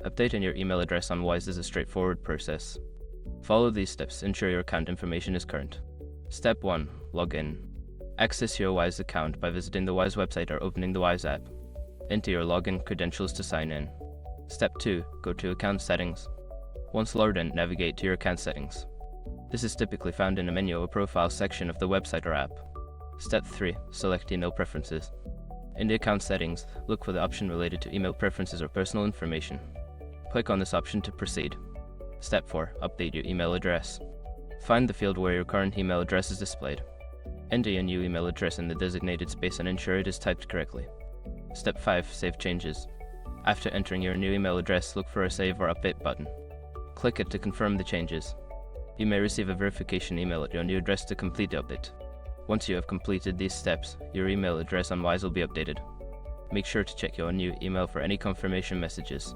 Updating your email address on Wise is a straightforward process. Follow these steps to ensure your account information is current. Step 1. Log in. Access your Wise account by visiting the Wise website or opening the Wise app. Enter your login credentials to sign in. Step 2. Go to Account Settings. Once logged in, navigate to your account settings. This is typically found in the menu or profile section of the website or app. Step 3. Select Email Preferences. In the account settings, look for the option related to email preferences or personal information. Click on this option to proceed. Step 4. Update your email address. Find the field where your current email address is displayed. Enter your new email address in the designated space and ensure it is typed correctly. Step 5. Save changes. After entering your new email address, look for a Save or Update button. Click it to confirm the changes. You may receive a verification email at your new address to complete the update. Once you have completed these steps, your email address on Wise will be updated. Make sure to check your new email for any confirmation messages.